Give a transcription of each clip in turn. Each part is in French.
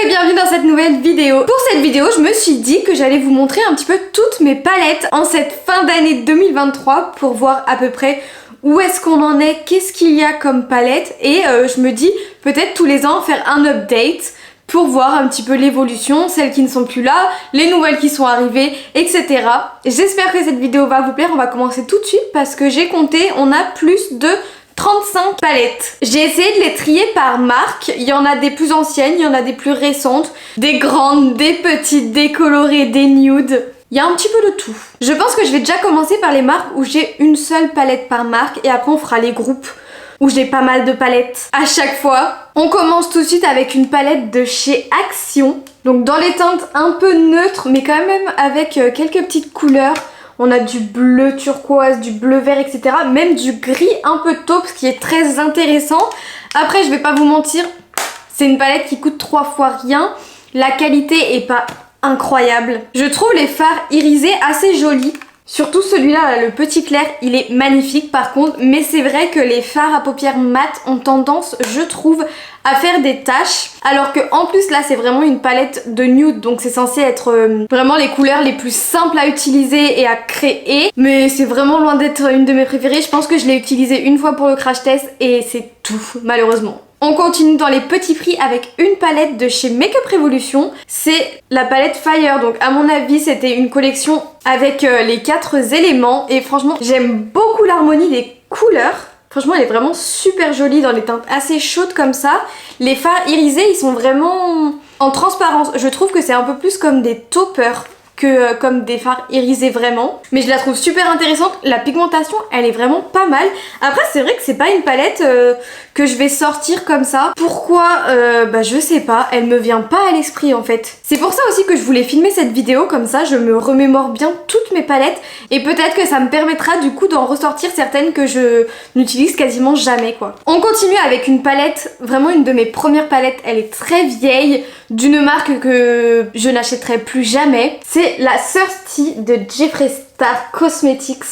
et bienvenue dans cette nouvelle vidéo. Pour cette vidéo, je me suis dit que j'allais vous montrer un petit peu toutes mes palettes en cette fin d'année 2023 pour voir à peu près où est-ce qu'on en est, qu'est-ce qu'il y a comme palette et je me dis peut-être tous les ans faire un update pour voir un petit peu l'évolution, celles qui ne sont plus là, les nouvelles qui sont arrivées, etc. J'espère que cette vidéo va vous plaire. On va commencer tout de suite parce que j'ai compté, on a plus de 35 palettes. J'ai essayé de les trier par marque. Il y en a des plus anciennes, il y en a des plus récentes, des grandes, des petites, des colorées, des nudes. Il y a un petit peu de tout. Je pense que je vais déjà commencer par les marques où j'ai une seule palette par marque et après on fera les groupes où j'ai pas mal de palettes à chaque fois. On commence tout de suite avec une palette de chez Action. Donc dans les teintes un peu neutres mais quand même avec quelques petites couleurs. On a du bleu turquoise, du bleu vert, etc. Même du gris un peu taupe, ce qui est très intéressant. Après, je vais pas vous mentir, c'est une palette qui coûte 3 fois rien. La qualité est pas incroyable. Je trouve les fards irisés assez jolis. Surtout celui-là, là, le petit clair, il est magnifique par contre. Mais c'est vrai que les fards à paupières mat ont tendance, je trouve, à faire des taches. Alors que en plus là, c'est vraiment une palette de nude. Donc c'est censé être vraiment les couleurs les plus simples à utiliser et à créer. Mais c'est vraiment loin d'être une de mes préférées. Je pense que je l'ai utilisée une fois pour le crash test et c'est tout, malheureusement. On continue dans les petits prix avec une palette de chez Makeup Revolution. C'est la palette Fire. Donc à mon avis, c'était une collection avec les 4 éléments. Et franchement, j'aime beaucoup l'harmonie des couleurs. Franchement, elle est vraiment super jolie dans les teintes assez chaudes comme ça. Les fards irisés, ils sont vraiment en transparence. Je trouve que c'est un peu plus comme des taupeurs que comme des fards irisés vraiment. Mais je la trouve super intéressante. La pigmentation, elle est vraiment pas mal. Après, c'est vrai que c'est pas une palette que je vais sortir comme ça. Pourquoi bah je sais pas. Elle me vient pas à l'esprit en fait. C'est pour ça aussi que je voulais filmer cette vidéo. Comme ça, je me remémore bien toutes mes palettes. Et peut-être que ça me permettra du coup d'en ressortir certaines que je n'utilise quasiment jamais quoi. On continue avec une palette, vraiment une de mes premières palettes. Elle est très vieille, d'une marque que je n'achèterai plus jamais. C'est la Thirsty de Jeffree Star Cosmetics.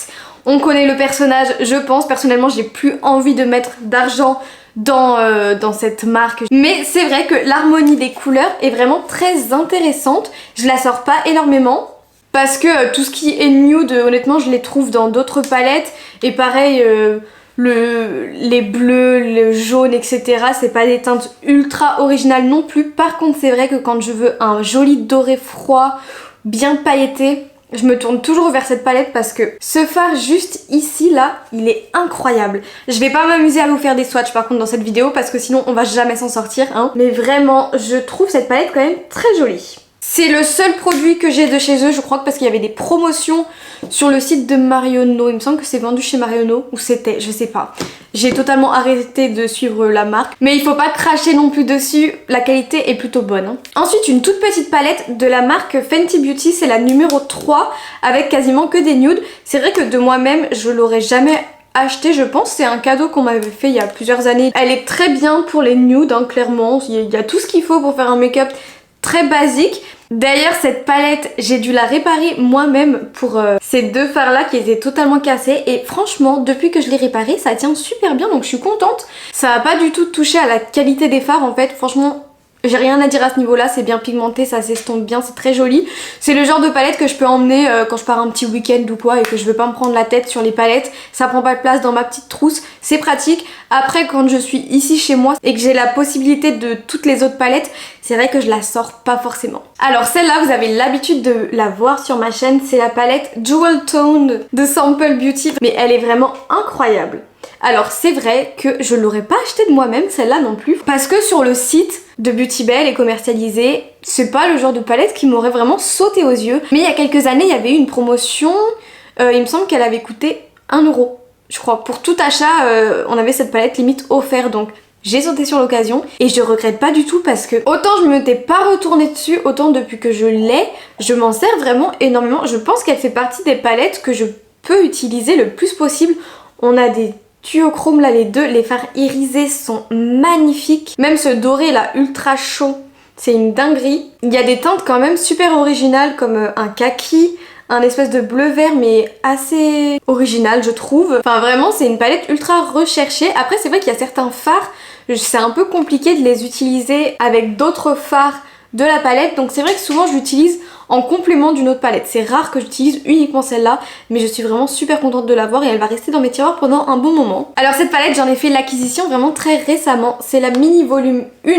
On connaît le personnage, je pense. Personnellement, j'ai plus envie de mettre d'argent dans cette marque. Mais c'est vrai que l'harmonie des couleurs est vraiment très intéressante. Je la sors pas énormément parce que tout ce qui est nude, honnêtement, je les trouve dans d'autres palettes. Et pareil, les bleus, le jaune, etc. c'est pas des teintes ultra originales non plus. Par contre, c'est vrai que quand je veux un joli doré froid, bien pailleté, je me tourne toujours vers cette palette parce que ce fard juste ici là, il est incroyable. Je vais pas m'amuser à vous faire des swatchs par contre dans cette vidéo parce que sinon on va jamais s'en sortir hein. Mais vraiment, je trouve cette palette quand même très jolie. C'est le seul produit que j'ai de chez eux, je crois que parce qu'il y avait des promotions sur le site de Marionneau. Il me semble que c'est vendu chez Marionneau, ou c'était, je sais pas. J'ai totalement arrêté de suivre la marque. Mais il faut pas cracher non plus dessus, la qualité est plutôt bonne. Hein. Ensuite, une toute petite palette de la marque Fenty Beauty, c'est la numéro 3, avec quasiment que des nudes. C'est vrai que de moi-même, je l'aurais jamais acheté, je pense. C'est un cadeau qu'on m'avait fait il y a plusieurs années. Elle est très bien pour les nudes, hein, clairement. Il y a tout ce qu'il faut pour faire un make-up très basique. D'ailleurs cette palette j'ai dû la réparer moi-même pour ces 2 fards là qui étaient totalement cassés et franchement depuis que je l'ai réparé ça tient super bien donc je suis contente. Ça va pas du tout toucher à la qualité des fards en fait, franchement j'ai rien à dire à ce niveau là, c'est bien pigmenté, ça s'estompe bien, c'est très joli. C'est le genre de palette que je peux emmener quand je pars un petit week-end ou quoi et que je veux pas me prendre la tête sur les palettes. Ça prend pas de place dans ma petite trousse, c'est pratique. Après quand je suis ici chez moi et que j'ai la possibilité de toutes les autres palettes, c'est vrai que je la sors pas forcément. Alors celle-là vous avez l'habitude de la voir sur ma chaîne, c'est la palette Jewel Tone de Sample Beauty. Mais elle est vraiment incroyable. Alors c'est vrai que je l'aurais pas acheté de moi-même celle-là non plus parce que sur le site de Beauty Bell est commercialisée, c'est pas le genre de palette qui m'aurait vraiment sauté aux yeux. Mais il y a quelques années il y avait eu une promotion, il me semble qu'elle avait coûté 1 €. Je crois pour tout achat on avait cette palette limite offerte donc j'ai sauté sur l'occasion et je regrette pas du tout parce que autant je me m'étais pas retournée dessus, autant depuis que je l'ai, je m'en sers vraiment énormément. Je pense qu'elle fait partie des palettes que je peux utiliser le plus possible. On a des duochrome là les deux, les fards irisés sont magnifiques. Même ce doré là ultra chaud, c'est une dinguerie. Il y a des teintes quand même super originales comme un kaki, un espèce de bleu vert mais assez original je trouve. Enfin vraiment c'est une palette ultra recherchée. Après c'est vrai qu'il y a certains fards, c'est un peu compliqué de les utiliser avec d'autres fards de la palette, donc c'est vrai que souvent je l'utilise en complément d'une autre palette. C'est rare que j'utilise uniquement celle-là, mais je suis vraiment super contente de l'avoir et elle va rester dans mes tiroirs pendant un bon moment. Alors cette palette, j'en ai fait l'acquisition vraiment très récemment. C'est la mini volume 1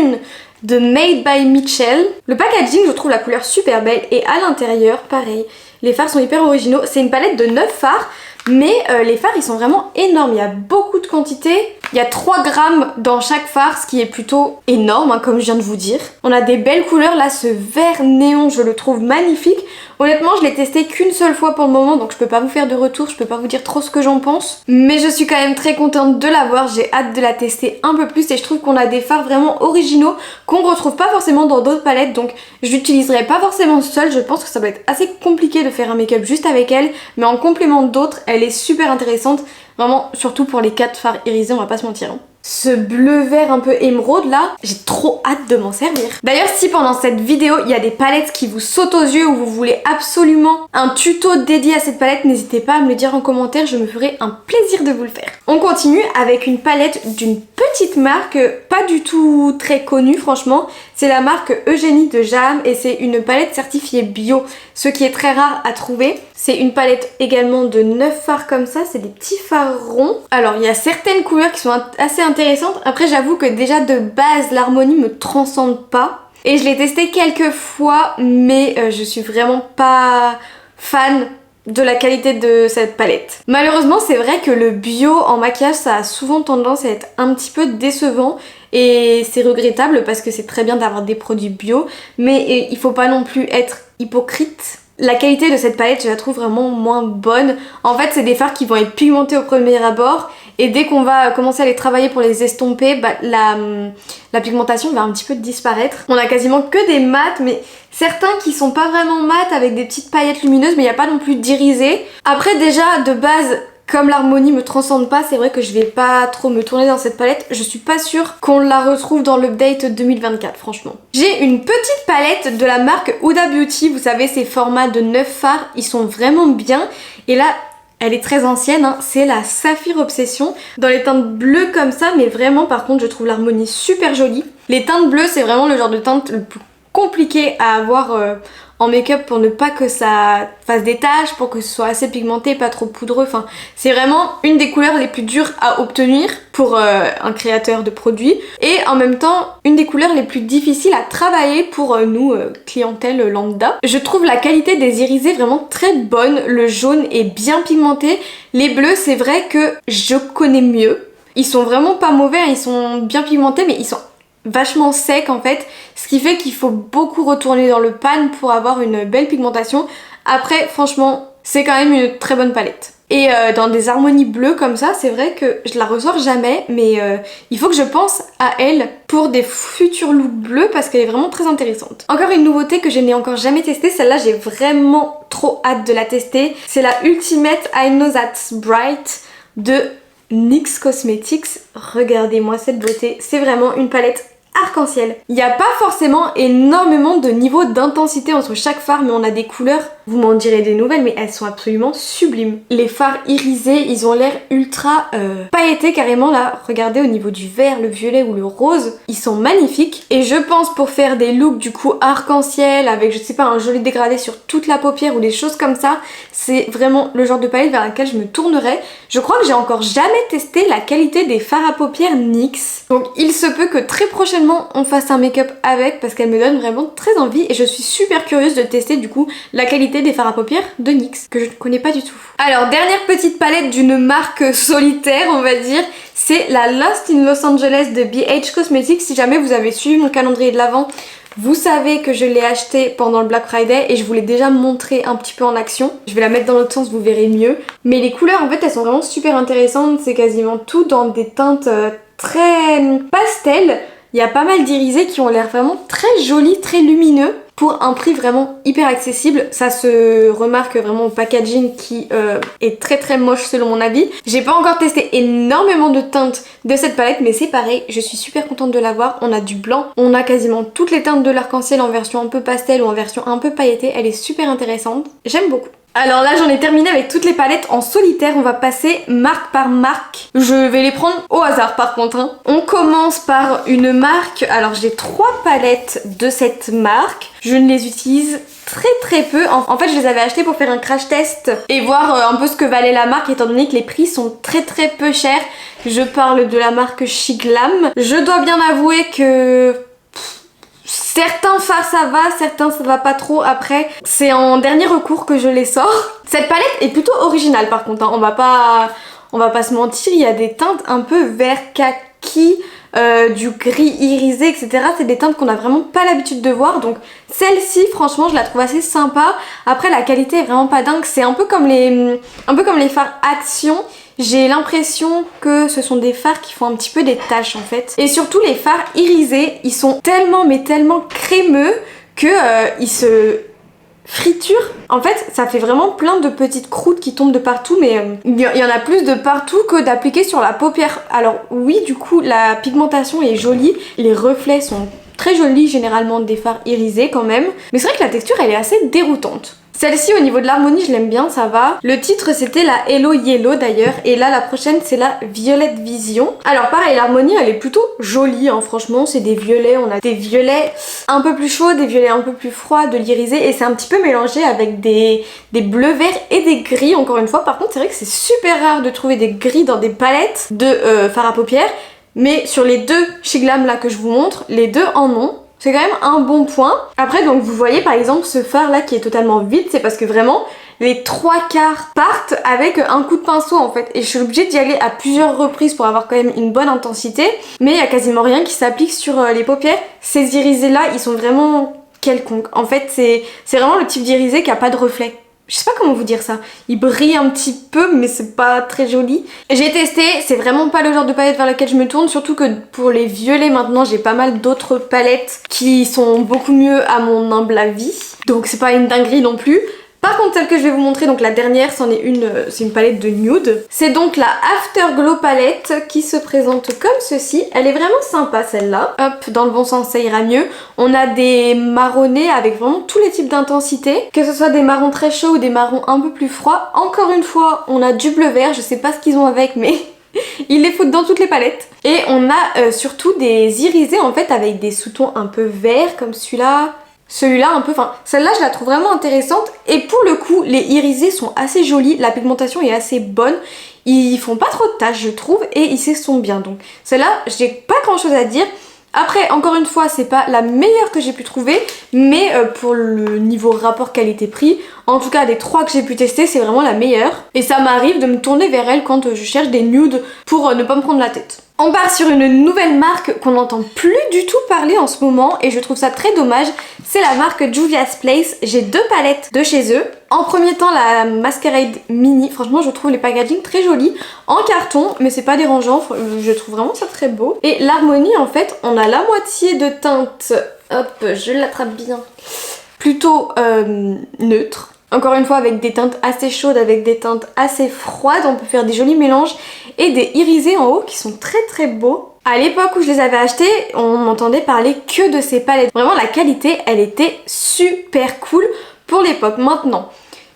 de Made by Mitchell. Le packaging, je trouve la couleur super belle et à l'intérieur, pareil, les fards sont hyper originaux. C'est une palette de 9 fards, mais les fards ils sont vraiment énormes, il y a beaucoup de quantité. Il y a 3 grammes dans chaque fard, ce qui est plutôt énorme, hein, comme je viens de vous dire. On a des belles couleurs, là ce vert néon je le trouve magnifique. Honnêtement je l'ai testé qu'une seule fois pour le moment, donc je peux pas vous faire de retour, je peux pas vous dire trop ce que j'en pense. Mais je suis quand même très contente de l'avoir, j'ai hâte de la tester un peu plus et je trouve qu'on a des fards vraiment originaux qu'on retrouve pas forcément dans d'autres palettes, donc je l'utiliserai pas forcément seule. Je pense que ça va être assez compliqué de faire un make-up juste avec elle, mais en complément d'autres, elle est super intéressante. Vraiment, surtout pour les 4 fards irisés, on va pas se mentir. Hein. Ce bleu vert un peu émeraude là, j'ai trop hâte de m'en servir. D'ailleurs, si pendant cette vidéo il y a des palettes qui vous sautent aux yeux ou vous voulez absolument un tuto dédié à cette palette, n'hésitez pas à me le dire en commentaire, je me ferai un plaisir de vous le faire. On continue avec une palette d'une petite marque, pas du tout très connue franchement. C'est la marque Eugénie de Jam et c'est une palette certifiée bio, ce qui est très rare à trouver. C'est une palette également de 9 fards comme ça, c'est des petits fards ronds. Alors il y a certaines couleurs qui sont assez intéressantes. Après j'avoue que déjà de base l'harmonie me transcende pas. Et je l'ai testé quelques fois mais je suis vraiment pas fan de la qualité de cette palette. Malheureusement c'est vrai que le bio en maquillage ça a souvent tendance à être un petit peu décevant et c'est regrettable parce que c'est très bien d'avoir des produits bio mais il faut pas non plus être hypocrite. La qualité de cette palette je la trouve vraiment moins bonne. En fait c'est des fards qui vont être pigmentés au premier abord et dès qu'on va commencer à les travailler pour les estomper, bah, la pigmentation va un petit peu disparaître. On a quasiment que des mats, mais certains qui sont pas vraiment mats avec des petites paillettes lumineuses, mais il n'y a pas non plus d'irisé. Après déjà de base, comme l'harmonie me transcende pas, c'est vrai que je vais pas trop me tourner dans cette palette. Je suis pas sûre qu'on la retrouve dans l'update 2024 franchement. J'ai une petite palette de la marque Huda Beauty, vous savez ces formats de 9 fards, ils sont vraiment bien. Et là, elle est très ancienne, hein. C'est la Saphir Obsession, dans les teintes bleues comme ça, mais vraiment par contre je trouve l'harmonie super jolie. Les teintes bleues c'est vraiment le genre de teinte le plus compliqué à avoir en make-up pour ne pas que ça fasse des taches, pour que ce soit assez pigmenté, pas trop poudreux. Enfin, c'est vraiment une des couleurs les plus dures à obtenir pour un créateur de produits et en même temps une des couleurs les plus difficiles à travailler pour nous, clientèle lambda. Je trouve la qualité des irisés vraiment très bonne. Le jaune est bien pigmenté. Les bleus, c'est vrai que je connais mieux. Ils sont vraiment pas mauvais, ils sont bien pigmentés, mais ils sont vachement sec en fait, ce qui fait qu'il faut beaucoup retourner dans le pan pour avoir une belle pigmentation. Après franchement c'est quand même une très bonne palette. Et dans des harmonies bleues comme ça, c'est vrai que je la ressors jamais, mais il faut que je pense à elle pour des futurs looks bleus parce qu'elle est vraiment très intéressante. Encore une nouveauté que je n'ai encore jamais testée, celle-là j'ai vraiment trop hâte de la tester. C'est la Ultimate I Know That's Bright de NYX Cosmetics. Regardez-moi cette beauté, c'est vraiment une palette arc-en-ciel. Il n'y a pas forcément énormément de niveau d'intensité entre chaque fard, mais on a des couleurs, vous m'en direz des nouvelles, mais elles sont absolument sublimes. Les fards irisés, ils ont l'air ultra pailletés carrément là. Regardez au niveau du vert, le violet ou le rose, ils sont magnifiques. Et je pense pour faire des looks du coup arc-en-ciel avec je sais pas un joli dégradé sur toute la paupière ou des choses comme ça, c'est vraiment le genre de palette vers laquelle je me tournerais. Je crois que j'ai encore jamais testé la qualité des fards à paupières NYX. Donc il se peut que très prochainement on fasse un make-up avec parce qu'elle me donne vraiment très envie et je suis super curieuse de tester du coup la qualité des fards à paupières de NYX que je ne connais pas du tout. Alors dernière petite palette d'une marque solitaire on va dire, c'est la Lost in Los Angeles de BH Cosmetics. Si jamais vous avez suivi mon calendrier de l'Avent, vous savez que je l'ai acheté pendant le Black Friday et je vous l'ai déjà montré un petit peu en action. Je vais la mettre dans l'autre sens, vous verrez mieux. Mais les couleurs en fait elles sont vraiment super intéressantes, c'est quasiment tout dans des teintes très pastel. Il y a pas mal d'irisés qui ont l'air vraiment très jolis, très lumineux pour un prix vraiment hyper accessible. Ça se remarque vraiment au packaging qui est très très moche selon mon avis. J'ai pas encore testé énormément de teintes de cette palette mais c'est pareil, je suis super contente de l'avoir. On a du blanc, on a quasiment toutes les teintes de l'arc-en-ciel en version un peu pastel ou en version un peu pailletée. Elle est super intéressante, j'aime beaucoup. Alors là j'en ai terminé avec toutes les palettes en solitaire, on va passer marque par marque. Je vais les prendre au hasard par contre, hein. On commence par une marque, alors j'ai 3 palettes de cette marque, je ne les utilise très peu. En fait je les avais achetées pour faire un crash test et voir un peu ce que valait la marque étant donné que les prix sont très peu chers. Je parle de la marque Shiglam. Je dois bien avouer que certains fards ça va, certains ça va pas trop. Après c'est en dernier recours que je les sors. Cette palette est plutôt originale par contre, hein. On va pas se mentir, il y a des teintes un peu vert kaki, du gris irisé, etc. C'est des teintes qu'on a vraiment pas l'habitude de voir, donc celle-ci franchement je la trouve assez sympa. Après la qualité est vraiment pas dingue, c'est un peu comme les fards Action. J'ai l'impression que ce sont des fards qui font un petit peu des taches en fait. Et surtout les fards irisés, ils sont tellement mais tellement crémeux que ils se friturent. En fait ça fait vraiment plein de petites croûtes qui tombent de partout, mais il y en a plus de partout que d'appliquer sur la paupière. Alors oui, du coup la pigmentation est jolie, les reflets sont très jolis généralement des fards irisés quand même, mais c'est vrai que la texture elle est assez déroutante. Celle-ci au niveau de l'harmonie je l'aime bien, ça va. Le titre c'était la Hello Yellow d'ailleurs, et là la prochaine c'est la Violette Vision. Alors pareil, l'harmonie elle est plutôt jolie hein, franchement, c'est des violets, on a des violets un peu plus chauds, des violets un peu plus froids, de l'irisé, et c'est un petit peu mélangé avec des bleus verts et des gris encore une fois. Par contre c'est vrai que c'est super rare de trouver des gris dans des palettes de fard à paupières, mais sur les 2 Shiglam là que je vous montre, les 2 en ont. C'est quand même un bon point. Après donc vous voyez par exemple ce fard là qui est totalement vide, c'est parce que vraiment les 3 quarts partent avec un coup de pinceau en fait. Et je suis obligée d'y aller à plusieurs reprises pour avoir quand même une bonne intensité. Mais il y a quasiment rien qui s'applique sur les paupières. Ces irisés là ils sont vraiment quelconques. En fait c'est vraiment le type d'irisé qui a pas de reflet. Je sais pas comment vous dire ça. Il brille un petit peu mais c'est pas très joli. J'ai testé, c'est vraiment pas le genre de palette vers laquelle je me tourne. Surtout que pour les violets maintenant j'ai pas mal d'autres palettes qui sont beaucoup mieux à mon humble avis. Donc c'est pas une dinguerie non plus. Par contre celle que je vais vous montrer, donc la dernière, c'en est une, c'est une palette de nude. C'est donc la Afterglow palette qui se présente comme ceci. Elle est vraiment sympa celle-là. Hop, dans le bon sens ça ira mieux. On a des marronnés avec vraiment tous les types d'intensité. Que ce soit des marrons très chauds ou des marrons un peu plus froids. Encore une fois, on a du bleu vert, je sais pas ce qu'ils ont avec mais... ils les foutent dans toutes les palettes. Et on a surtout des irisés en fait avec des sous-tons un peu verts comme celui-là. Celui-là un peu, enfin celle-là je la trouve vraiment intéressante. Et pour le coup les irisés sont assez jolis, la pigmentation est assez bonne. Ils font pas trop de taches je trouve et ils s'estompent bien. Donc celle-là j'ai pas grand chose à dire. Après encore une fois c'est pas la meilleure que j'ai pu trouver, mais pour le niveau rapport qualité-prix, en tout cas des 3 que j'ai pu tester c'est vraiment la meilleure. Et ça m'arrive de me tourner vers elle quand je cherche des nudes pour ne pas me prendre la tête. On part sur une nouvelle marque qu'on n'entend plus du tout parler en ce moment et je trouve ça très dommage. C'est la marque Juvia's Place. J'ai 2 palettes de chez eux. En premier temps la Masquerade Mini. Franchement je trouve les packaging très jolis. En carton mais c'est pas dérangeant. Je trouve vraiment ça très beau. Et l'harmonie en fait on a la moitié de teinte. Hop je l'attrape bien. Plutôt neutre. Encore une fois avec des teintes assez chaudes, avec des teintes assez froides, on peut faire des jolis mélanges et des irisés en haut qui sont très beaux. À l'époque où je les avais achetés, on n'entendait parler que de ces palettes. Vraiment la qualité, elle était super cool pour l'époque. Maintenant,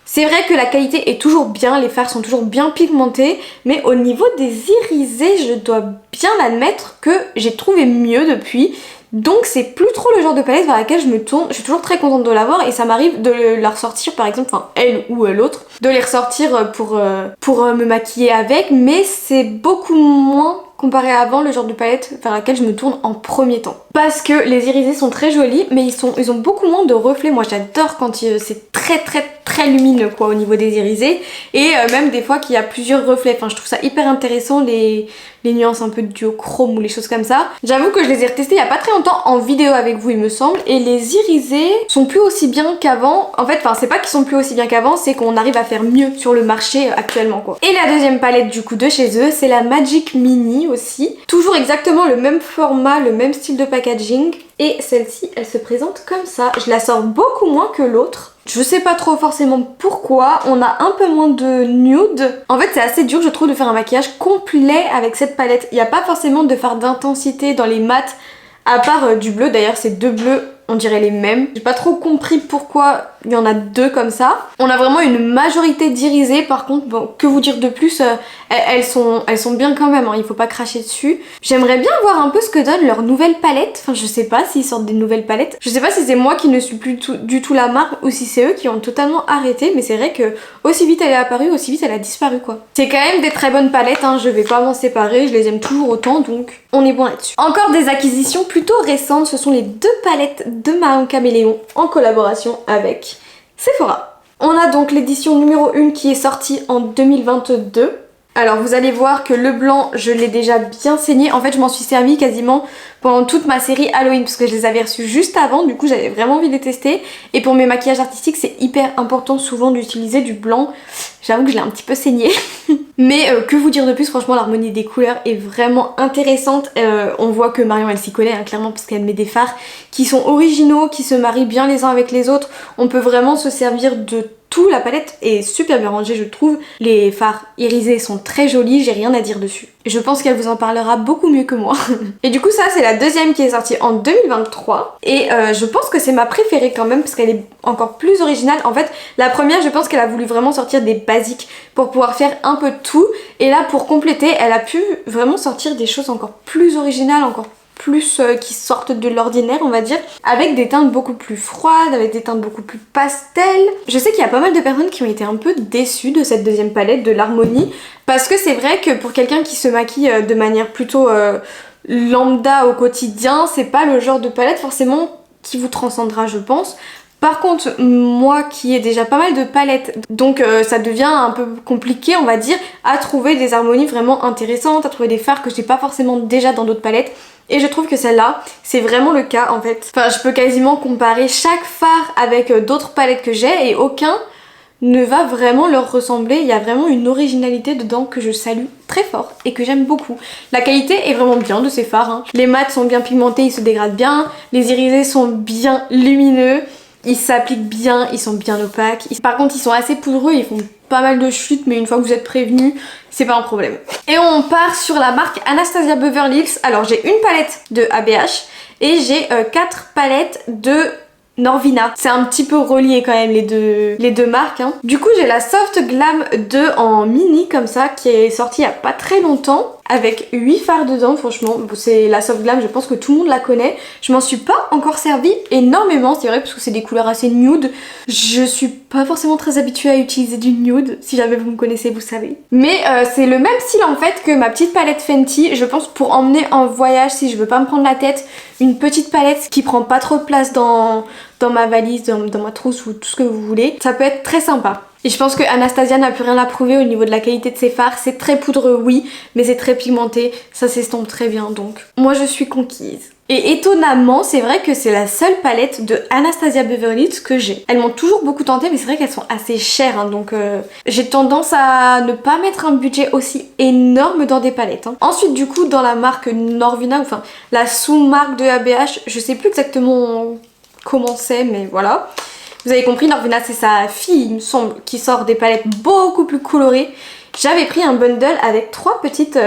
c'est vrai que la qualité est toujours bien, les fards sont toujours bien pigmentés, mais au niveau des irisés, je dois bien l'admettre que j'ai trouvé mieux depuis. Donc c'est plus trop le genre de palette vers laquelle je me tourne. Je suis toujours très contente de l'avoir et ça m'arrive de la ressortir par exemple, enfin elle ou l'autre, de les ressortir pour me maquiller avec, mais c'est beaucoup moins comparé à avant le genre de palette vers laquelle je me tourne en premier temps. Parce que les irisés sont très jolis mais ils ont beaucoup moins de reflets. Moi j'adore quand c'est très lumineux quoi au niveau des irisés et même des fois qu'il y a plusieurs reflets. Enfin je trouve ça hyper intéressant les nuances un peu duochrome ou les choses comme ça. J'avoue que je les ai retestés il y a pas très longtemps en vidéo avec vous il me semble et les irisés sont plus aussi bien qu'avant. En fait enfin c'est pas qu'ils sont plus aussi bien qu'avant, c'est qu'on arrive à faire mieux sur le marché actuellement quoi. Et la deuxième palette du coup de chez eux c'est la Magic Mini aussi. Toujours exactement le même format, le même style de packaging. Et celle-ci elle se présente comme ça. Je la sors beaucoup moins que l'autre. Je sais pas trop forcément pourquoi, on a un peu moins de nude. En fait c'est assez dur je trouve de faire un maquillage complet avec cette palette. Il n'y a pas forcément de fard d'intensité dans les mats à part du bleu, d'ailleurs c'est 2 bleus on dirait les mêmes. J'ai pas trop compris pourquoi il y en a deux comme ça. On a vraiment une majorité d'irisés, par contre, bon, que vous dire de plus, elles sont bien quand même, hein, il faut pas cracher dessus. J'aimerais bien voir un peu ce que donne leur nouvelle palette, enfin je sais pas s'ils sortent des nouvelles palettes. Je sais pas si c'est moi qui ne suis plus du tout la marque ou si c'est eux qui ont totalement arrêté, mais c'est vrai que aussi vite elle est apparue, aussi vite elle a disparu quoi. C'est quand même des très bonnes palettes, hein, je vais pas m'en séparer, je les aime toujours autant, donc on est bon là-dessus. Encore des acquisitions plutôt récentes, ce sont les deux palettes de Mahon Caméléon en collaboration avec Sephora. On a donc l'édition numéro 1 qui est sortie en 2022. Alors vous allez voir que le blanc, je l'ai déjà bien saigné. En fait, je m'en suis servi quasiment pendant toute ma série Halloween parce que je les avais reçus juste avant. Du coup, j'avais vraiment envie de les tester. Et pour mes maquillages artistiques, c'est hyper important souvent d'utiliser du blanc. J'avoue que je l'ai un petit peu saigné. Mais que vous dire de plus, franchement, l'harmonie des couleurs est vraiment intéressante. On voit que Marion, elle s'y connaît, hein, clairement, parce qu'elle met des fards qui sont originaux, qui se marient bien les uns avec les autres. On peut vraiment se servir de tout, la palette est super bien rangée je trouve. Les fards irisés sont très jolis, j'ai rien à dire dessus. Je pense qu'elle vous en parlera beaucoup mieux que moi. Et du coup ça c'est la deuxième qui est sortie en 2023 et je pense que c'est ma préférée quand même parce qu'elle est encore plus originale. En fait la première je pense qu'elle a voulu vraiment sortir des basiques pour pouvoir faire un peu de tout et là pour compléter elle a pu vraiment sortir des choses encore plus originales, encore plus qui sortent de l'ordinaire on va dire, avec des teintes beaucoup plus froides, avec des teintes beaucoup plus pastel. Je sais qu'il y a pas mal de personnes qui ont été un peu déçues de cette deuxième palette, de l'harmonie, parce que c'est vrai que pour quelqu'un qui se maquille de manière plutôt lambda au quotidien, c'est pas le genre de palette forcément qui vous transcendra je pense. Par contre, moi qui ai déjà pas mal de palettes, donc ça devient un peu compliqué on va dire, à trouver des harmonies vraiment intéressantes, à trouver des fards que j'ai pas forcément déjà dans d'autres palettes. Et je trouve que celle-là, c'est vraiment le cas en fait. Enfin, je peux quasiment comparer chaque fard avec d'autres palettes que j'ai et aucun ne va vraiment leur ressembler. Il y a vraiment une originalité dedans que je salue très fort et que j'aime beaucoup. La qualité est vraiment bien de ces fards, hein. Les mats sont bien pigmentés, ils se dégradent bien. Les irisés sont bien lumineux. Ils s'appliquent bien, ils sont bien opaques. Par contre, ils sont assez poudreux, ils font pas mal de chutes, mais une fois que vous êtes prévenus, c'est pas un problème. Et on part sur la marque Anastasia Beverly Hills. Alors, j'ai une palette de ABH et j'ai 4 palettes de Norvina. C'est un petit peu relié quand même les deux marques, hein. Du coup, j'ai la Soft Glam 2 en mini comme ça, qui est sortie il y a pas très longtemps, avec 8 fards dedans, franchement. C'est la Soft Glam, je pense que tout le monde la connaît. Je m'en suis pas encore servie énormément, c'est vrai, parce que c'est des couleurs assez nude. Je suis pas forcément très habituée à utiliser du nude, si jamais vous me connaissez, vous savez. Mais c'est le même style en fait que ma petite palette Fenty, je pense pour emmener en voyage, si je veux pas me prendre la tête, une petite palette qui prend pas trop de place dans ma valise, dans ma trousse ou tout ce que vous voulez. Ça peut être très sympa. Et je pense que Anastasia n'a plus rien à prouver au niveau de la qualité de ses fards. C'est très poudreux, oui, mais c'est très pigmenté. Ça s'estompe très bien, donc moi je suis conquise. Et étonnamment, c'est vrai que c'est la seule palette de Anastasia Beverly Hills que j'ai. Elles m'ont toujours beaucoup tenté, mais c'est vrai qu'elles sont assez chères, hein, donc j'ai tendance à ne pas mettre un budget aussi énorme dans des palettes, hein. Ensuite, du coup, dans la marque Norvina, enfin la sous-marque de ABH, je sais plus exactement comment c'est, mais voilà. Vous avez compris, Norvina c'est sa fille, il me semble, qui sort des palettes beaucoup plus colorées. J'avais pris un bundle avec 3 petites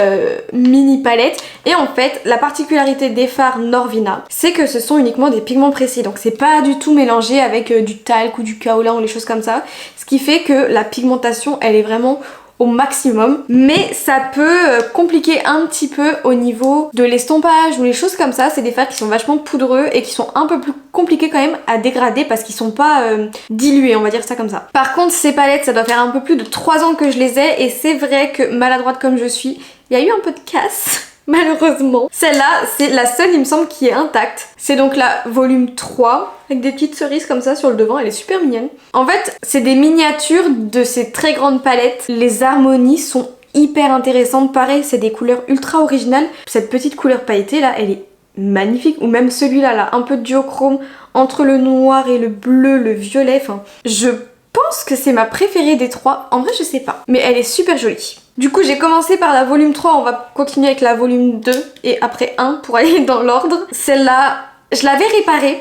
mini palettes et en fait la particularité des fards Norvina c'est que ce sont uniquement des pigments précis, donc c'est pas du tout mélangé avec du talc ou du kaolin ou les choses comme ça, ce qui fait que la pigmentation elle est vraiment au maximum, mais ça peut compliquer un petit peu au niveau de l'estompage ou les choses comme ça. C'est des fards qui sont vachement poudreux et qui sont un peu plus compliqués quand même à dégrader parce qu'ils sont pas dilués, on va dire ça comme ça. Par contre ces palettes ça doit faire un peu plus de 3 ans que je les ai et c'est vrai que maladroite comme je suis, il y a eu un peu de casse. Malheureusement. Celle-là, c'est la seule, il me semble, qui est intacte. C'est donc la volume 3, avec des petites cerises comme ça sur le devant, elle est super mignonne. En fait, c'est des miniatures de ces très grandes palettes. Les harmonies sont hyper intéressantes. Pareil, c'est des couleurs ultra originales. Cette petite couleur pailletée là, elle est magnifique. Ou même celui-là, là, un peu de duochrome entre le noir et le bleu, le violet. Enfin, je pense que c'est ma préférée des 3. En vrai, je sais pas. Mais elle est super jolie. Du coup j'ai commencé par la volume 3, on va continuer avec la volume 2 et après 1 pour aller dans l'ordre. Celle-là, je l'avais réparée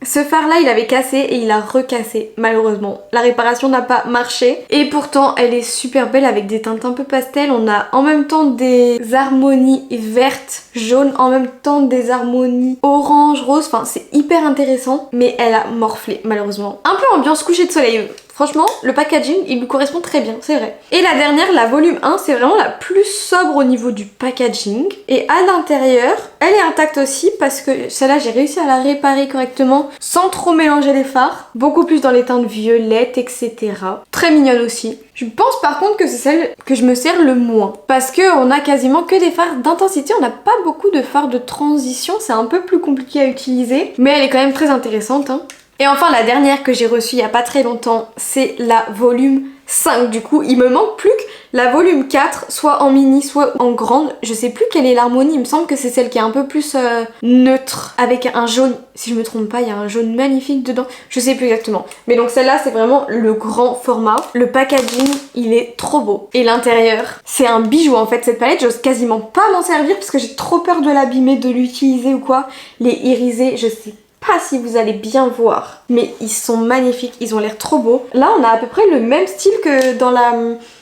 Ce fard là il avait cassé et il a recassé malheureusement. La réparation n'a pas marché et pourtant elle est super belle avec des teintes un peu pastel. On a en même temps des harmonies vertes, jaunes, en même temps des harmonies orange, rose. Enfin c'est hyper intéressant mais elle a morflé malheureusement. Un peu ambiance coucher de soleil. Franchement, le packaging, il lui correspond très bien, c'est vrai. Et la dernière, la volume 1, c'est vraiment la plus sobre au niveau du packaging. Et à l'intérieur, elle est intacte aussi parce que celle-là, j'ai réussi à la réparer correctement sans trop mélanger les fards. Beaucoup plus dans les teintes violettes, etc. Très mignonne aussi. Je pense par contre que c'est celle que je me sers le moins. Parce qu'on a quasiment que des fards d'intensité, on n'a pas beaucoup de fards de transition, c'est un peu plus compliqué à utiliser. Mais elle est quand même très intéressante, hein. Et enfin la dernière que j'ai reçue il y a pas très longtemps, c'est la volume 5. Du coup il me manque plus que la volume 4, soit en mini, soit en grande. Je sais plus quelle est l'harmonie, il me semble que c'est celle qui est un peu plus neutre, avec un jaune, si je me trompe pas, il y a un jaune magnifique dedans. Je sais plus exactement. Mais donc celle-là c'est vraiment le grand format. Le packaging il est trop beau. Et l'intérieur, c'est un bijou en fait cette palette. J'ose quasiment pas m'en servir parce que j'ai trop peur de l'abîmer, de l'utiliser ou quoi. Les irisés, je sais pas si vous allez bien voir, mais ils sont magnifiques, ils ont l'air trop beaux. Là on a à peu près le même style que dans la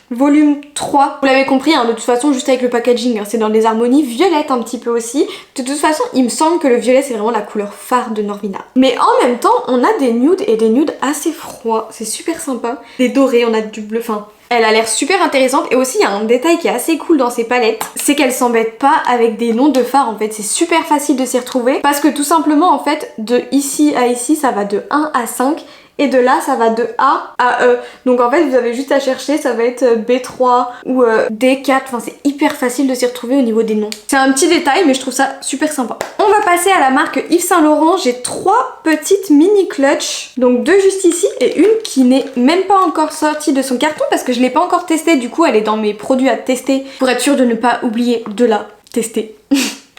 volume 3. Vous l'avez compris, hein, de toute façon juste avec le packaging, hein, c'est dans des harmonies violettes un petit peu aussi. De toute façon il me semble que le violet c'est vraiment la couleur phare de Norvina. Mais en même temps on a des nudes et des nudes assez froids, c'est super sympa. Des dorés, on a du bleu, enfin... Elle a l'air super intéressante et aussi il y a un détail qui est assez cool dans ces palettes, c'est qu'elle s'embête pas avec des noms de fards en fait, c'est super facile de s'y retrouver parce que tout simplement en fait de ici à ici ça va de 1 à 5 et de là ça va de A à E. Donc en fait vous avez juste à chercher, ça va être B3 ou D4, enfin c'est hyper facile de s'y retrouver au niveau des noms. C'est un petit détail mais je trouve ça super sympa. On va passer à la marque Yves Saint Laurent, j'ai 3 petites mini clutch, donc 2 juste ici et une qui n'est même pas encore sortie de son carton parce que je l'ai pas encore testée, du coup elle est dans mes produits à tester pour être sûre de ne pas oublier de la tester.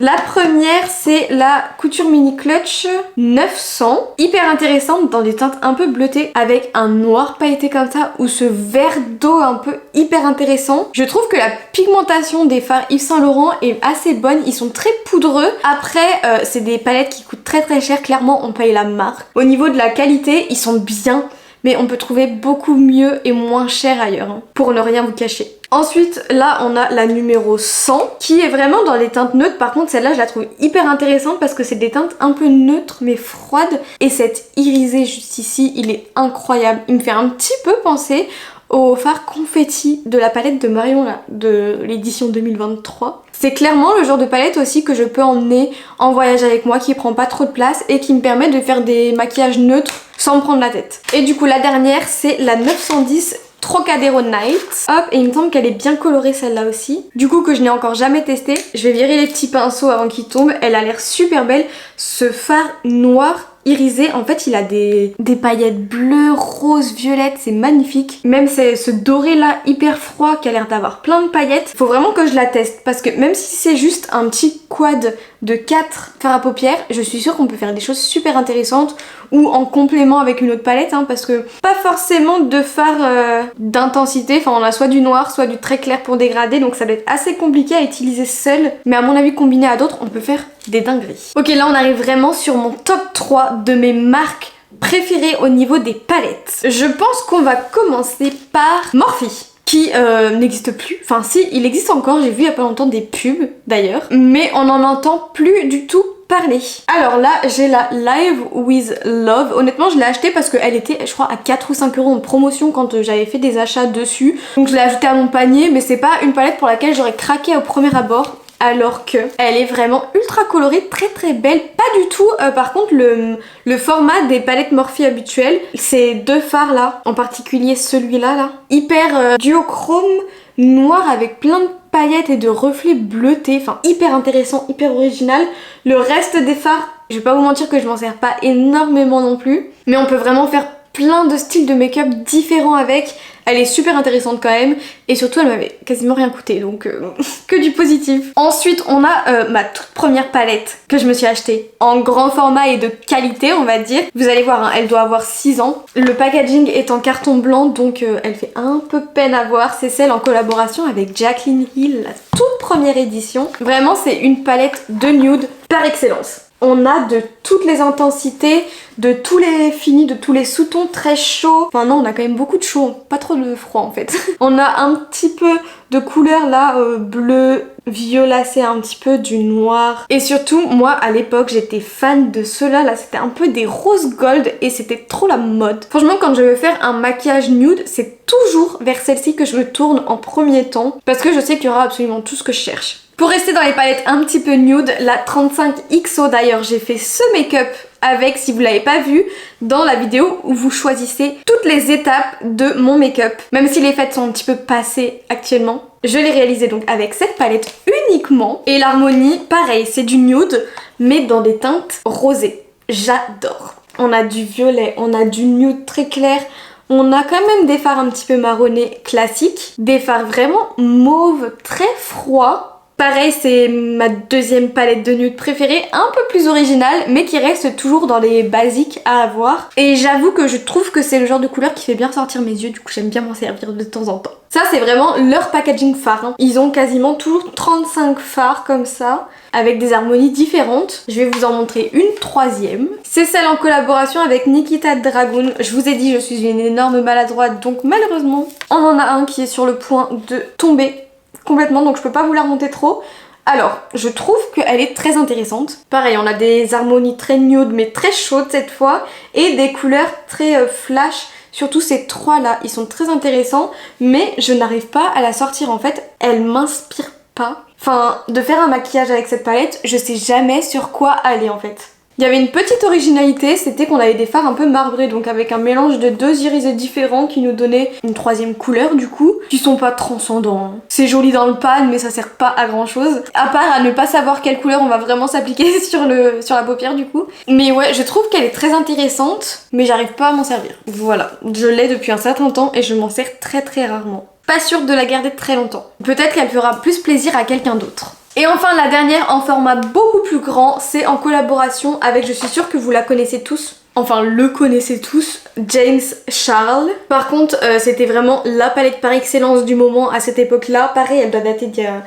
La première c'est la couture mini clutch 900, hyper intéressante dans des teintes un peu bleutées avec un noir pailleté comme ça ou ce vert d'eau un peu hyper intéressant. Je trouve que la pigmentation des fards Yves Saint Laurent est assez bonne, ils sont très poudreux. Après c'est des palettes qui coûtent très cher, clairement on paye la marque. Au niveau de la qualité ils sont bien, mais on peut trouver beaucoup mieux et moins cher ailleurs, hein, pour ne rien vous cacher. Ensuite, là, on a la numéro 100, qui est vraiment dans les teintes neutres. Par contre, celle-là, je la trouve hyper intéressante parce que c'est des teintes un peu neutres, mais froides. Et cet irisé juste ici, il est incroyable. Il me fait un petit peu penser au fard confetti de la palette de Marion, là, de l'édition 2023. C'est clairement le genre de palette aussi que je peux emmener en voyage avec moi, qui prend pas trop de place et qui me permet de faire des maquillages neutres sans me prendre la tête. Et du coup, la dernière, c'est la 910 Trocadéro Night. Hop, et il me semble qu'elle est bien colorée celle-là aussi. Du coup que je n'ai encore jamais testé. Je vais virer les petits pinceaux avant qu'ils tombent. Elle a l'air super belle. Ce fard noir irisé, en fait il a des paillettes bleues, roses, violettes, c'est magnifique. Même c'est ce doré là hyper froid qui a l'air d'avoir plein de paillettes. Faut vraiment que je la teste parce que même si c'est juste un petit quad de 4 fards à paupières, je suis sûre qu'on peut faire des choses super intéressantes ou en complément avec une autre palette, hein, parce que pas forcément de fard d'intensité, enfin on a soit du noir soit du très clair pour dégrader, donc ça doit être assez compliqué à utiliser seul, mais à mon avis combiné à d'autres on peut faire des dingueries. Ok, là on arrive vraiment sur mon top 3 de mes marques préférées au niveau des palettes. Je pense qu'on va commencer par Morphe, qui n'existe plus. Enfin si, il existe encore, j'ai vu il y a pas longtemps des pubs d'ailleurs, mais on n'en entend plus du tout parler. Alors là j'ai la Live with Love. Honnêtement je l'ai achetée parce qu'elle était je crois à 4 ou 5 € en promotion quand j'avais fait des achats dessus. Donc je l'ai ajoutée à mon panier, mais c'est pas une palette pour laquelle j'aurais craqué au premier abord. Alors que elle est vraiment ultra colorée, très belle. Pas du tout par contre le format des palettes Morphe habituelles. Ces deux fards là, en particulier celui-là là, hyper duochrome noir avec plein de paillettes et de reflets bleutés, enfin hyper intéressant, hyper original. Le reste des fards, je vais pas vous mentir que je m'en sers pas énormément non plus, mais on peut vraiment faire plein de styles de make-up différents avec. Elle est super intéressante quand même et surtout elle m'avait quasiment rien coûté, donc que du positif. Ensuite on a ma toute première palette que je me suis achetée en grand format et de qualité on va dire. Vous allez voir, hein, elle doit avoir 6 ans. Le packaging est en carton blanc donc elle fait un peu peine à voir. C'est celle en collaboration avec Jaclyn Hill, la toute première édition. Vraiment c'est une palette de nude par excellence. On a de toutes les intensités, de tous les finis, de tous les sous-tons très chauds. Enfin non, on a quand même beaucoup de chaud, pas trop de froid en fait. On a un petit peu de couleur là, bleu, violacé, un petit peu du noir. Et surtout, moi à l'époque, j'étais fan de ceux-là. Là, c'était un peu des rose gold et c'était trop la mode. Franchement, quand je veux faire un maquillage nude, c'est toujours vers celle-ci que je me tourne en premier temps parce que je sais qu'il y aura absolument tout ce que je cherche. Pour rester dans les palettes un petit peu nude, la 35XO d'ailleurs, j'ai fait ce make-up avec, si vous l'avez pas vu, dans la vidéo où vous choisissez toutes les étapes de mon make-up. Même si les fêtes sont un petit peu passées actuellement, je l'ai réalisé donc avec cette palette uniquement. Et l'harmonie, pareil, c'est du nude, mais dans des teintes rosées. J'adore. On a du violet, on a du nude très clair. On a quand même des fards un petit peu marronnés classiques, des fards vraiment mauve très froids. Pareil, c'est ma deuxième palette de nude préférée, un peu plus originale, mais qui reste toujours dans les basiques à avoir. Et j'avoue que je trouve que c'est le genre de couleur qui fait bien sortir mes yeux, du coup j'aime bien m'en servir de temps en temps. Ça, c'est vraiment leur packaging phare, hein. Ils ont quasiment toujours 35 fards comme ça, avec des harmonies différentes. Je vais vous en montrer une troisième. C'est celle en collaboration avec Nikita Dragun. Je vous ai dit, je suis une énorme maladroite, donc malheureusement, on en a un qui est sur le point de tomber complètement, donc je peux pas vous la remonter trop. Alors, je trouve qu'elle est très intéressante. Pareil, on a des harmonies très nude mais très chaudes cette fois et des couleurs très flash. Surtout ces trois là, ils sont très intéressants, mais je n'arrive pas à la sortir en fait. Elle m'inspire pas. Enfin, de faire un maquillage avec cette palette, je sais jamais sur quoi aller en fait. Il y avait une petite originalité, c'était qu'on avait des fards un peu marbrés, donc avec un mélange de deux irisés différents qui nous donnait une troisième couleur du coup, qui sont pas transcendants. C'est joli dans le pan, mais ça sert pas à grand chose, à part à ne pas savoir quelle couleur on va vraiment s'appliquer sur la paupière du coup. Mais ouais, je trouve qu'elle est très intéressante, mais j'arrive pas à m'en servir. Voilà, je l'ai depuis un certain temps et je m'en sers très très rarement. Pas sûre de la garder très longtemps. Peut-être qu'elle fera plus plaisir à quelqu'un d'autre. Et enfin la dernière en format beaucoup plus grand, c'est en collaboration avec, je suis sûre que vous la connaissez tous, enfin le connaissez tous, James Charles. Par contre c'était vraiment la palette par excellence du moment à cette époque là. Pareil, elle doit dater d'il y a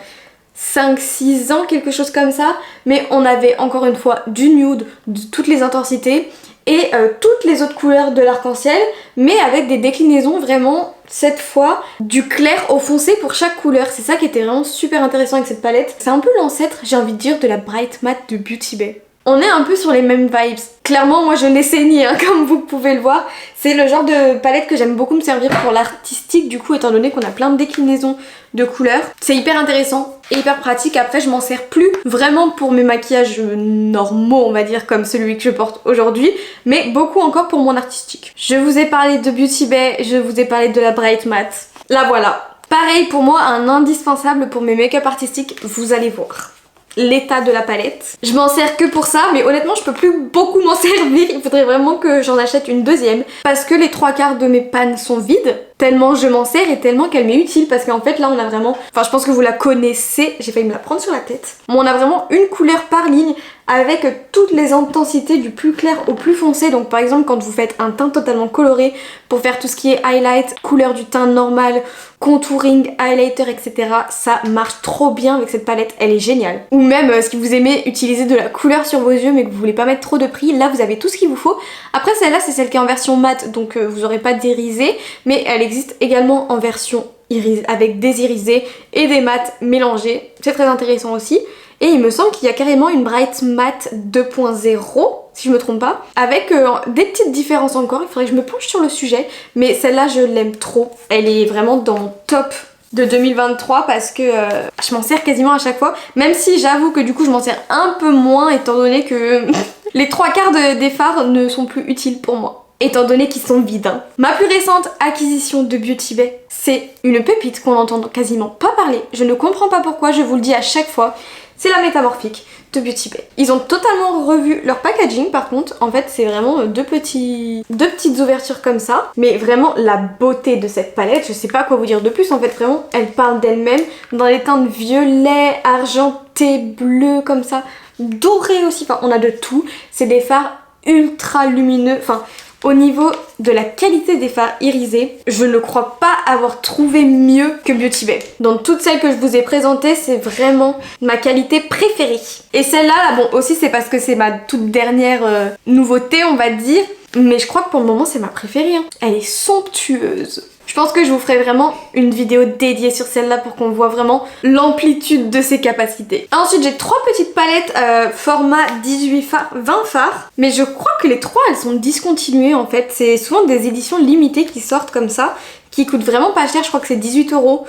5-6 ans, quelque chose comme ça. Mais on avait encore une fois du nude, de toutes les intensités et toutes les autres couleurs de l'arc-en-ciel, mais avec des déclinaisons vraiment, cette fois, du clair au foncé pour chaque couleur. C'est ça qui était vraiment super intéressant avec cette palette. C'est un peu l'ancêtre, j'ai envie de dire, de la Bright Matte de Beauty Bay. On est un peu sur les mêmes vibes. Clairement, moi je n'ai saigné, hein, comme vous pouvez le voir. C'est le genre de palette que j'aime beaucoup me servir pour l'artistique, du coup, étant donné qu'on a plein de déclinaisons de couleurs. C'est hyper intéressant et hyper pratique. Après, je m'en sers plus vraiment pour mes maquillages normaux, on va dire, comme celui que je porte aujourd'hui, mais beaucoup encore pour mon artistique. Je vous ai parlé de Beauty Bay, je vous ai parlé de la Bright Matte. La voilà. Pareil pour moi, un indispensable pour mes make-up artistiques, vous allez voir l'état de la palette. Je m'en sers que pour ça, mais honnêtement je peux plus beaucoup m'en servir. Il faudrait vraiment que j'en achète une deuxième parce que les 3/4 de mes pannes sont vides, tellement je m'en sers et tellement qu'elle m'est utile. Parce qu'en fait là on a vraiment, enfin je pense que vous la connaissez, j'ai failli me la prendre sur la tête, mais on a vraiment une couleur par ligne avec toutes les intensités du plus clair au plus foncé. Donc par exemple quand vous faites un teint totalement coloré pour faire tout ce qui est highlight, couleur du teint normal, contouring, highlighter, etc. Ça marche trop bien avec cette palette, elle est géniale. Ou même si vous aimez utiliser de la couleur sur vos yeux mais que vous voulez pas mettre trop de prix, là vous avez tout ce qu'il vous faut. Après celle-là c'est celle qui est en version mat, donc vous aurez pas d'irisé, mais elle existe également en version iris avec des irisés et des mats mélangés. C'est très intéressant aussi. Et il me semble qu'il y a carrément une Bright Matte 2.0, si je me trompe pas, avec des petites différences encore. Il faudrait que je me penche sur le sujet, mais celle-là je l'aime trop. Elle est vraiment dans mon top de 2023 parce que je m'en sers quasiment à chaque fois, même si j'avoue que du coup je m'en sers un peu moins étant donné que les 3/4 des fards ne sont plus utiles pour moi, étant donné qu'ils sont vides. Hein. Ma plus récente acquisition de Beauty Bay, c'est une pépite qu'on n'entend quasiment pas parler. Je ne comprends pas pourquoi, je vous le dis à chaque fois. C'est la Métamorphique de Beauty Bay. Ils ont totalement revu leur packaging par contre. En fait c'est vraiment deux petites ouvertures comme ça. Mais vraiment la beauté de cette palette, je sais pas quoi vous dire de plus. En fait vraiment elle parle d'elle-même dans les teintes violet, argenté, bleu comme ça. Doré aussi, enfin on a de tout. C'est des fards ultra lumineux. Enfin Au niveau de la qualité des fards irisés, je ne crois pas avoir trouvé mieux que Beauty Bay. Dans toutes celles que je vous ai présentées, c'est vraiment ma qualité préférée. Et celle-là, là, bon aussi c'est parce que c'est ma toute dernière nouveauté on va dire, mais je crois que pour le moment c'est ma préférée. Hein. Elle est somptueuse. Je pense que je vous ferai vraiment une vidéo dédiée sur celle-là pour qu'on voit vraiment l'amplitude de ses capacités. Ensuite j'ai 3 petites palettes format 18 fards, 20 fards, mais je crois que les 3 elles sont discontinuées en fait. C'est souvent des éditions limitées qui sortent comme ça, qui coûtent vraiment pas cher, je crois que c'est 18 €.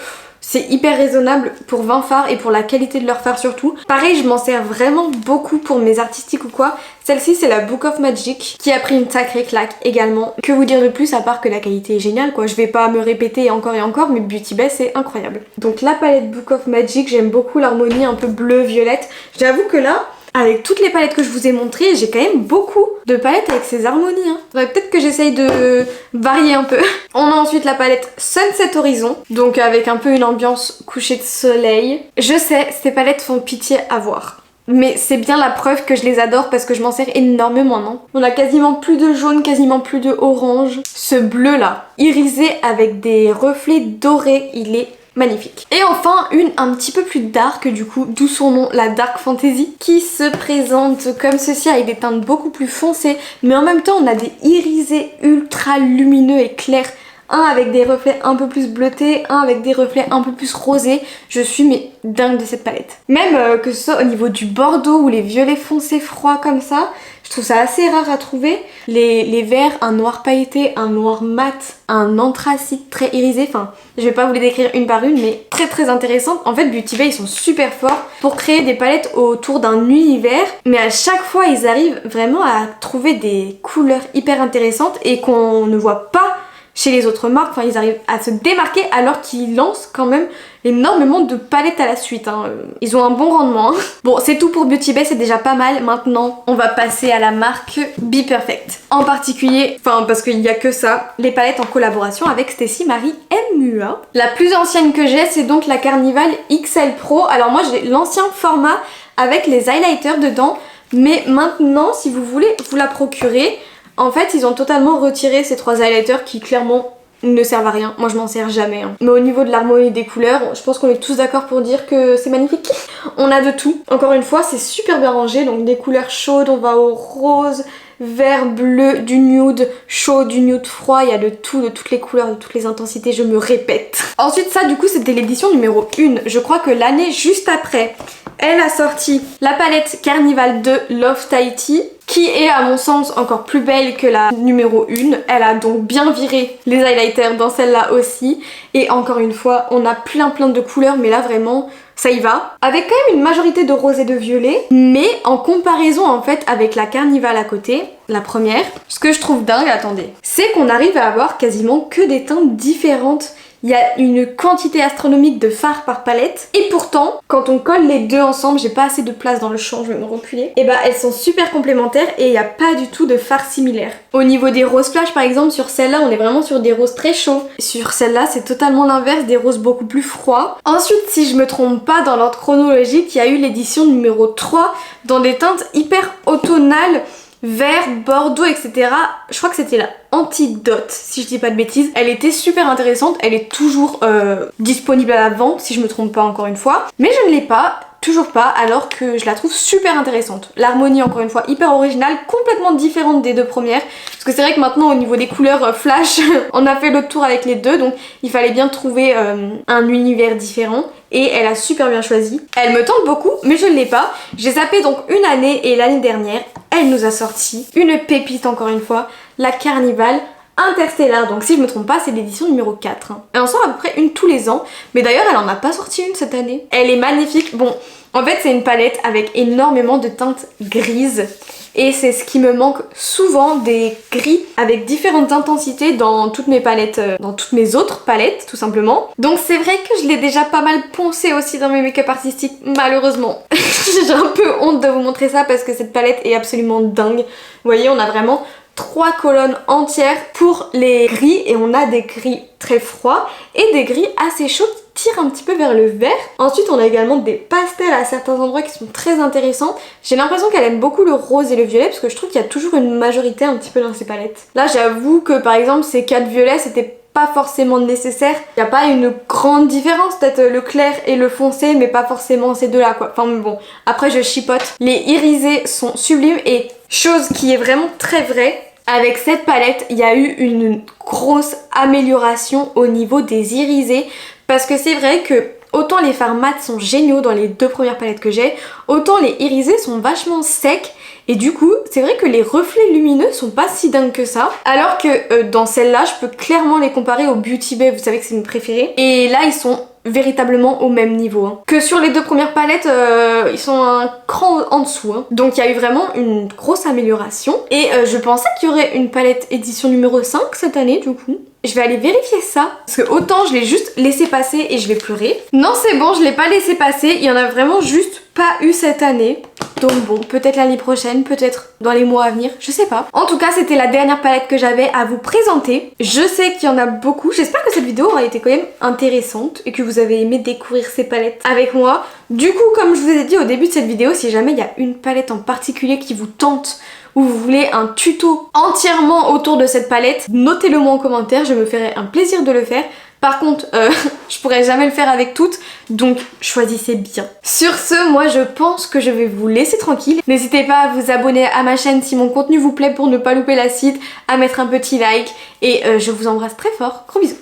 C'est hyper raisonnable pour 20 fards et pour la qualité de leurs fards surtout. Pareil, je m'en sers vraiment beaucoup pour mes artistiques ou quoi. Celle-ci, c'est la Book of Magic qui a pris une sacrée claque également. Que vous dire de plus à part que la qualité est géniale quoi. Je vais pas me répéter encore et encore, mais Beauty Bay c'est incroyable. Donc la palette Book of Magic, j'aime beaucoup l'harmonie un peu bleu-violette. J'avoue que là, avec toutes les palettes que je vous ai montrées, j'ai quand même beaucoup de palettes avec ces harmonies. Hein. Faudrait peut-être que j'essaye de varier un peu. On a ensuite la palette Sunset Horizon, donc avec un peu une ambiance coucher de soleil. Je sais, ces palettes font pitié à voir. Mais c'est bien la preuve que je les adore parce que je m'en sers énormément, non? On a quasiment plus de jaune, quasiment plus de orange. Ce bleu là, irisé avec des reflets dorés, il est magnifique. Et enfin une un petit peu plus dark du coup, d'où son nom, la Dark Fantasy, qui se présente comme ceci avec des teintes beaucoup plus foncées, mais en même temps on a des irisés ultra lumineux et clairs. Un avec des reflets un peu plus bleutés, un avec des reflets un peu plus rosés. Je suis mais dingue de cette palette. Même que ce soit au niveau du bordeaux ou les violets foncés froids comme ça, je trouve ça assez rare à trouver. Les verts, un noir pailleté, un noir mat, un anthracite très irisé. Enfin, je vais pas vous les décrire une par une, mais très intéressantes. En fait, Beauty Bay, ils sont super forts pour créer des palettes autour d'un univers. Mais à chaque fois, ils arrivent vraiment à trouver des couleurs hyper intéressantes et qu'on ne voit pas chez les autres marques. Enfin, ils arrivent à se démarquer alors qu'ils lancent quand même énormément de palettes à la suite. Hein. Ils ont un bon rendement. Hein. Bon, c'est tout pour Beauty Bay, c'est déjà pas mal. Maintenant, on va passer à la marque Be Perfect. En particulier, enfin parce qu'il n'y a que ça, les palettes en collaboration avec Stécie Marie MUA. La plus ancienne que j'ai, c'est donc la Carnival XL Pro. Alors moi, j'ai l'ancien format avec les highlighters dedans. Mais maintenant, si vous voulez vous la procurer, en fait, ils ont totalement retiré ces 3 highlighters qui clairement ne servent à rien. Moi, je m'en sers jamais. Hein. Mais au niveau de l'harmonie des couleurs, je pense qu'on est tous d'accord pour dire que c'est magnifique. On a de tout. Encore une fois, c'est super bien rangé. Donc des couleurs chaudes, on va au rose, vert, bleu, du nude chaud, du nude froid. Il y a de tout, de toutes les couleurs, de toutes les intensités, je me répète. Ensuite, ça, du coup, c'était l'édition numéro 1. Je crois que l'année juste après, elle a sorti la palette Carnival 2 Love Tahiti, qui est à mon sens encore plus belle que la numéro 1. Elle a donc bien viré les highlighters dans celle-là aussi. Et encore une fois, on a plein de couleurs, mais là vraiment, ça y va. Avec quand même une majorité de rose et de violet, mais en comparaison en fait avec la Carnival à côté, la première, ce que je trouve dingue, attendez, c'est qu'on arrive à avoir quasiment que des teintes différentes. Il y a une quantité astronomique de fards par palette. Et pourtant, quand on colle les deux ensemble, j'ai pas assez de place dans le champ, je vais me reculer. Et bah elles sont super complémentaires et il n'y a pas du tout de fards similaires. Au niveau des roses flash par exemple, sur celle-là on est vraiment sur des roses très chauds. Sur celle-là c'est totalement l'inverse, des roses beaucoup plus froids. Ensuite, si je me trompe pas dans l'ordre chronologique, il y a eu l'édition numéro 3 dans des teintes hyper automnales, vert, bordeaux, etc. Je crois que c'était la Antidote, si je dis pas de bêtises. Elle était super intéressante, elle est toujours disponible à la vente, si je me trompe pas encore une fois. Mais je ne l'ai pas, toujours pas, alors que je la trouve super intéressante. L'harmonie, encore une fois, hyper originale, complètement différente des deux premières. Parce que c'est vrai que maintenant, au niveau des couleurs flash, on a fait le tour avec les deux, donc il fallait bien trouver un univers différent. Et elle a super bien choisi. Elle me tente beaucoup, mais je ne l'ai pas. J'ai zappé donc une année et l'année dernière, elle nous a sorti une pépite encore une fois, la Carnival Interstellar. Donc si je me trompe pas, c'est l'édition numéro 4. Elle en sort à peu près une tous les ans. Mais d'ailleurs, elle en a pas sorti une cette année. Elle est magnifique. Bon, en fait, c'est une palette avec énormément de teintes grises. Et c'est ce qui me manque souvent, des gris avec différentes intensités dans toutes mes palettes, dans toutes mes autres palettes tout simplement. Donc c'est vrai que je l'ai déjà pas mal poncé aussi dans mes make-up artistiques, malheureusement. J'ai un peu honte de vous montrer ça parce que cette palette est absolument dingue. Vous voyez, on a vraiment 3 colonnes entières pour les gris et on a des gris très froids et des gris assez chauds qui tirent un petit peu vers le vert. Ensuite on a également des pastels à certains endroits qui sont très intéressants. J'ai l'impression qu'elle aime beaucoup le rose et le violet parce que je trouve qu'il y a toujours une majorité un petit peu dans ces palettes. Là j'avoue que par exemple ces 4 violets c'était pas forcément nécessaire. Il n'y a pas une grande différence, peut-être le clair et le foncé, mais pas forcément ces deux-là quoi. Enfin bon, après je chipote. Les irisés sont sublimes et chose qui est vraiment très vraie, avec cette palette, il y a eu une grosse amélioration au niveau des irisés parce que c'est vrai que autant les fards mat sont géniaux dans les 2 premières palettes que j'ai, autant les irisés sont vachement secs. Et du coup, c'est vrai que les reflets lumineux sont pas si dingues que ça. Alors que dans celle-là, je peux clairement les comparer au Beauty Bay, vous savez que c'est mes préférés. Et là, ils sont véritablement au même niveau. Hein. Que sur les 2 premières palettes, ils sont un cran en dessous. Hein. Donc il y a eu vraiment une grosse amélioration. Et je pensais qu'il y aurait une palette édition numéro 5 cette année du coup. Je vais aller vérifier ça, parce que autant je l'ai juste laissé passer et je vais pleurer. Non c'est bon, je l'ai pas laissé passer, il y en a vraiment juste pas eu cette année. Donc bon, peut-être l'année prochaine, peut-être dans les mois à venir, je sais pas. En tout cas, c'était la dernière palette que j'avais à vous présenter. Je sais qu'il y en a beaucoup, j'espère que cette vidéo aura été quand même intéressante et que vous avez aimé découvrir ces palettes avec moi. Du coup, comme je vous ai dit au début de cette vidéo, si jamais il y a une palette en particulier qui vous tente, ou vous voulez un tuto entièrement autour de cette palette, notez-le moi en commentaire, je me ferai un plaisir de le faire. Par contre, je pourrais jamais le faire avec toutes, donc choisissez bien. Sur ce, moi je pense que je vais vous laisser tranquille. N'hésitez pas à vous abonner à ma chaîne si mon contenu vous plaît pour ne pas louper la suite, à mettre un petit like, et je vous embrasse très fort. Gros bisous.